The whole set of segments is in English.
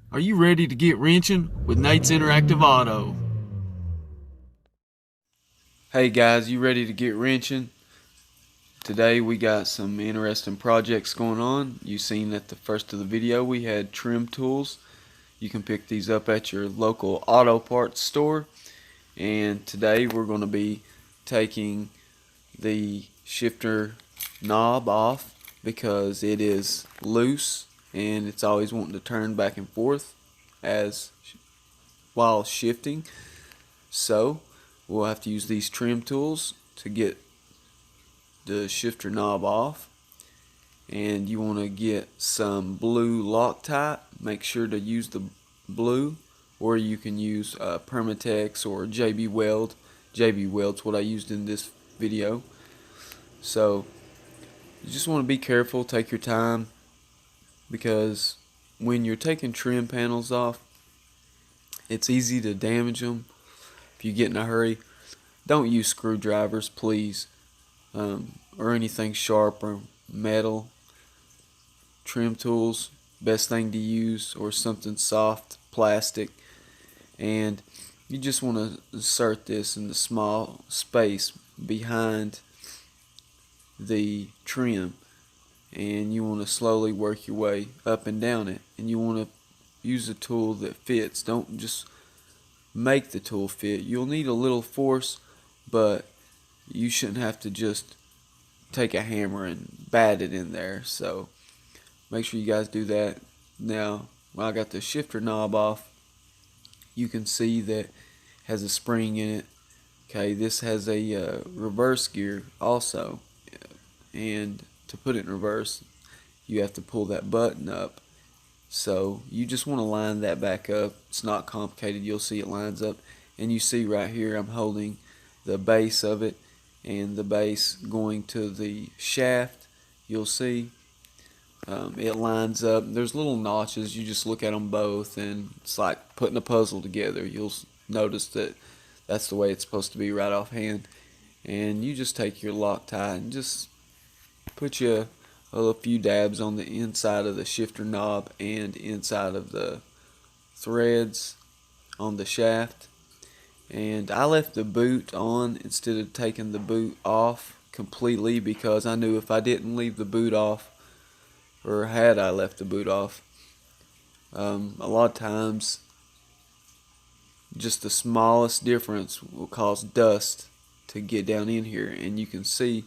Are you ready to get wrenching with Nate's Interactive Auto? Hey guys, you ready to get wrenching? Today we got some interesting projects going on. You seen at the first of the video we had trim tools. You can pick these up at your local auto parts store. And today we're going to be taking the shifter knob off because it is loose and it's always wanting to turn back and forth as while shifting. So we'll have to use these trim tools to get the shifter knob off. And you want to get some blue Loctite. Make sure to use the blue, or you can use Permatex or JB Weld. JB Weld's what I used in this video. So you just want to be careful, take your time, because when you're taking trim panels off, it's easy to damage them if you get in a hurry. Don't use screwdrivers, please, or anything sharp or metal. Trim tools, best thing to use, or something soft, plastic. And you just want to insert this in the small space behind the trim, and you want to slowly work your way up and down it, and you want to use a tool that fits. Don't just make the tool fit. You'll need a little force, but you shouldn't have to just take a hammer and bat it in there. So make sure you guys do that. Now, when I got the shifter knob off, you can see that it has a spring in it. Okay, this has a reverse gear also, and to put it in reverse, you have to pull that button up. So you just want to line that back up. It's not complicated. You'll see it lines up, and you see right here I'm holding the base of it, and the base going to the shaft. You'll see it lines up. There's little notches. You just look at them both, and it's like putting a puzzle together. You'll notice that that's the way it's supposed to be right offhand. And you just take your Loctite and just put you a few dabs on the inside of the shifter knob and inside of the threads on the shaft. And I left the boot on instead of taking the boot off completely, because I knew if I didn't leave the boot off, or had I left the boot off, a lot of times just the smallest difference will cause dust to get down in here. And you can see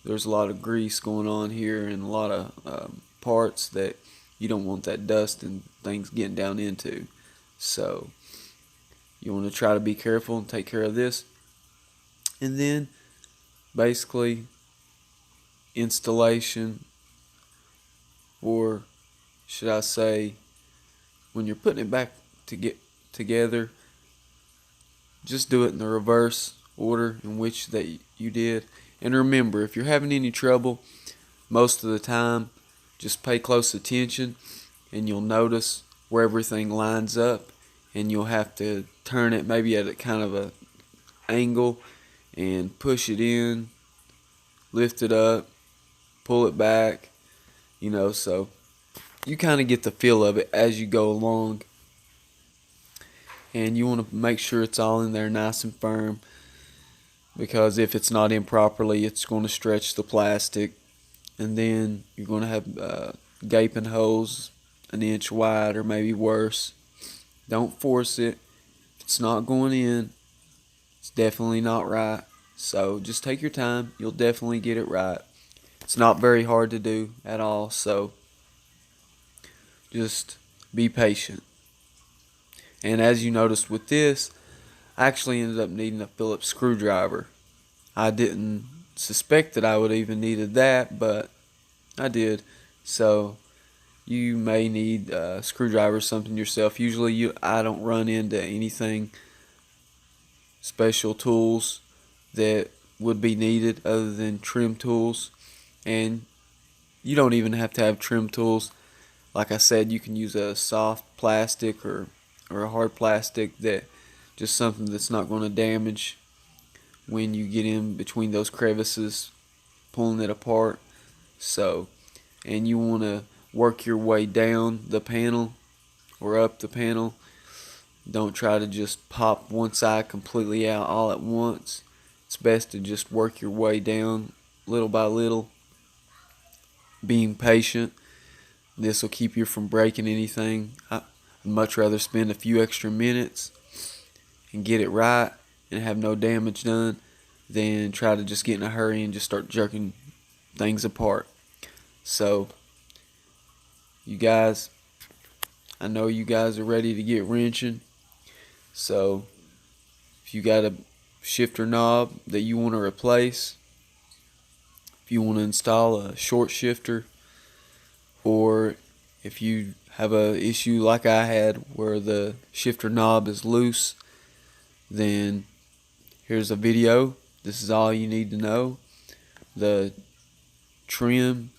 there's a lot of grease going on here and a lot of parts that you don't want that dust and things getting down into. So you want to try to be careful and take care of this. And then basically installation, or should I say, when you're putting it back to get together, just do it in the reverse order in which that you did. And remember, if you're having any trouble, most of the time, just pay close attention and you'll notice where everything lines up, and you'll have to turn it maybe at a kind of a angle and push it in, lift it up, pull it back, so you kind of get the feel of it as you go along. And you want to make sure it's all in there nice and firm, because if it's not in properly, it's going to stretch the plastic, and then you're going to have gaping holes an inch wide or maybe worse. Don't force it. If it's not going in, it's definitely not right. So just take your time. You'll definitely get it right. It's not very hard to do at all, so just be patient. And as you noticed with this, I actually ended up needing a Phillips screwdriver. I didn't suspect that I would even needed that, but I did. So you may need a screwdriver or something yourself. Usually I don't run into anything special tools that would be needed other than trim tools. And you don't even have to have trim tools. Like I said, you can use a soft plastic or a hard plastic, that just something that's not going to damage when you get in between those crevices pulling it apart. So, and you want to work your way down the panel or up the panel. Don't try to just pop one side completely out all at once. It's best to just work your way down little by little, being patient. This will keep you from breaking anything. I'd much rather spend a few extra minutes and get it right and have no damage done than try to just get in a hurry and just start jerking things apart. So, you guys, I know you guys are ready to get wrenching. So, if you got a shifter knob that you want to replace, if you want to install a short shifter, or if you have a issue like I had where the shifter knob is loose, then here's a video. This is all you need to know. The trim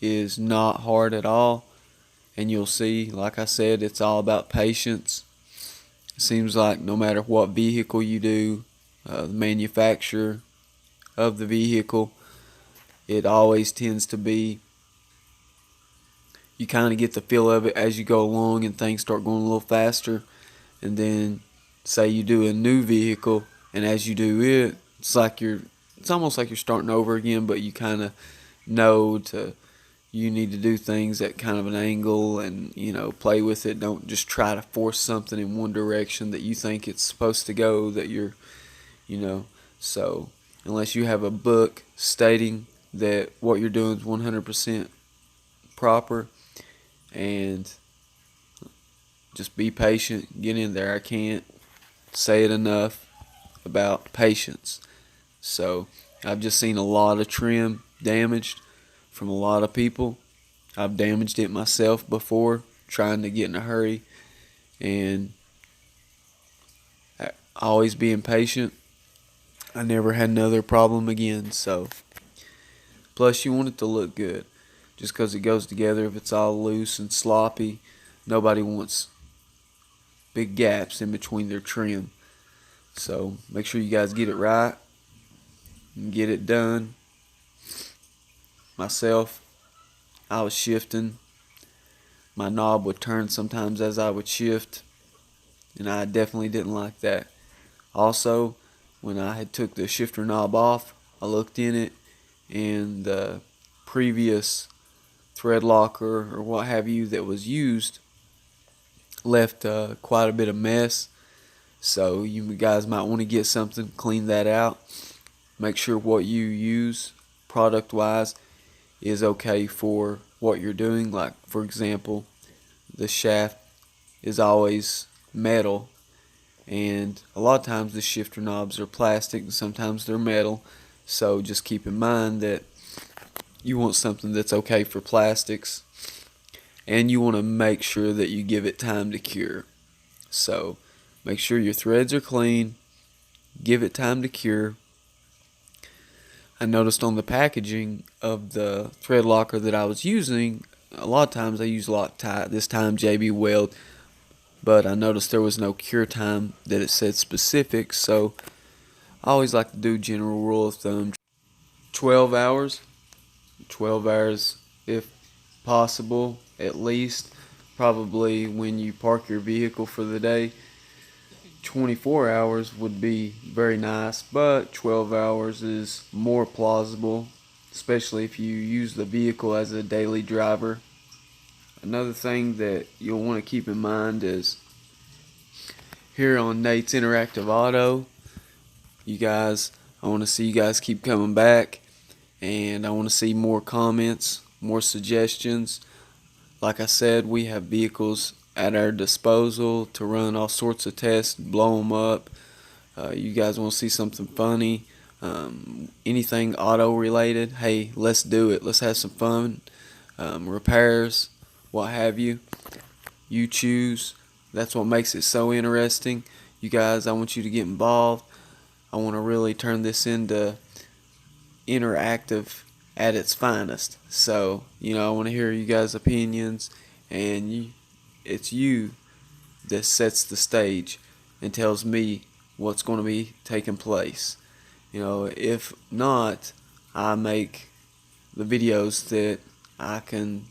is not hard at all, and you'll see, like I said, it's all about patience. It seems like no matter what vehicle you do, the manufacturer of the vehicle, it always tends to be, you kind of get the feel of it as you go along and things start going a little faster. And then say you do a new vehicle, and as you do it, it's almost like you're starting over again, but you kind of know you need to do things at kind of an angle and, play with it. Don't just try to force something in one direction that you think it's supposed to go, so unless you have a book stating that what you're doing is 100% proper, and just be patient, get in there. I can't say it enough about patience. So I've just seen a lot of trim damaged from a lot of people. I've damaged it myself before, trying to get in a hurry, and always being patient. I never had another problem again. So, plus you want it to look good. Just because it goes together, if it's all loose and sloppy, nobody wants big gaps in between their trim. So make sure you guys get it right and get it done. Myself, I was shifting. My knob would turn sometimes as I would shift, and I definitely didn't like that. Also, when I had took the shifter knob off, I looked in it, and the previous thread locker or what have you that was used left quite a bit of mess. So you guys might want to get something, clean that out. Make sure what you use product wise is okay for what you're doing. Like, for example, the shaft is always metal, and a lot of times the shifter knobs are plastic and sometimes they're metal. So just keep in mind that you want something that's okay for plastics, and you want to make sure that you give it time to cure. So make sure your threads are clean, give it time to cure. I noticed on the packaging of the thread locker that I was using, a lot of times I use Loctite, this time JB Weld, but I noticed there was no cure time that it said specific. So I always like to do general rule of thumb, 12 hours if possible, at least. Probably when you park your vehicle for the day, 24 hours would be very nice, but 12 hours is more plausible, especially if you use the vehicle as a daily driver. Another thing that you'll want to keep in mind is here on Nate's Interactive Auto, I want to see you guys keep coming back, and I want to see more comments, more suggestions. Like I said, we have vehicles at our disposal to run all sorts of tests, blow them up. You guys want to see something funny, anything auto related, hey, let's do it. Let's have some fun. Repairs, what have you. You choose. That's what makes it so interesting. You guys, I want you to get involved. I want to really turn this into interactive at its finest. So, I want to hear you guys' opinions, and it's you that sets the stage and tells me what's going to be taking place. If not, I make the videos that I can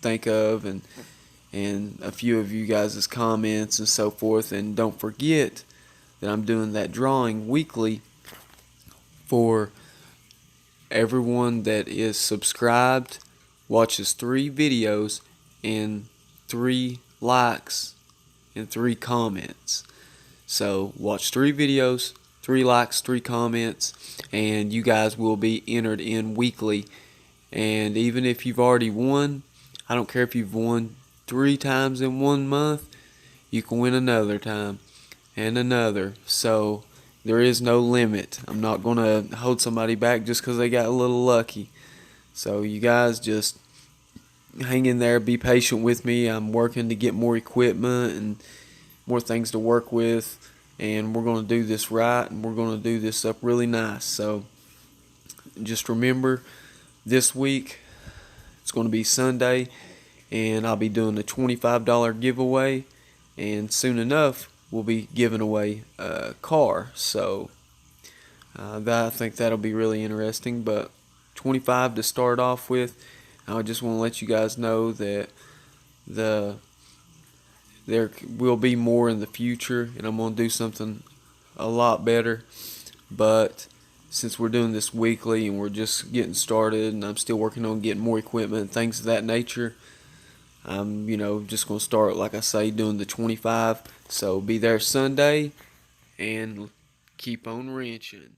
think of, and and a few of you guys' comments and so forth. And don't forget that I'm doing that drawing weekly for everyone that is subscribed, watches 3 videos, and 3 likes and 3 comments. So watch 3 videos, 3 likes, 3 comments, and you guys will be entered in weekly. And even if you've already won, I don't care if you've won 3 times in 1 month, you can win another time and another. So there is no limit. I'm not going to hold somebody back just because they got a little lucky. So you guys just hang in there, be patient with me. I'm working to get more equipment and more things to work with, and we're going to do this right, and we're going to do this up really nice. So just remember, this week it's going to be Sunday, and I'll be doing a $25 giveaway, and soon enough we'll be giving away a car. So I think that'll be really interesting. But 25 to start off with. I just want to let you guys know that there will be more in the future, and I'm going to do something a lot better. But since we're doing this weekly and we're just getting started, and I'm still working on getting more equipment and things of that nature, I'm just going to start, like I say, doing the 25. So be there Sunday and keep on wrenching.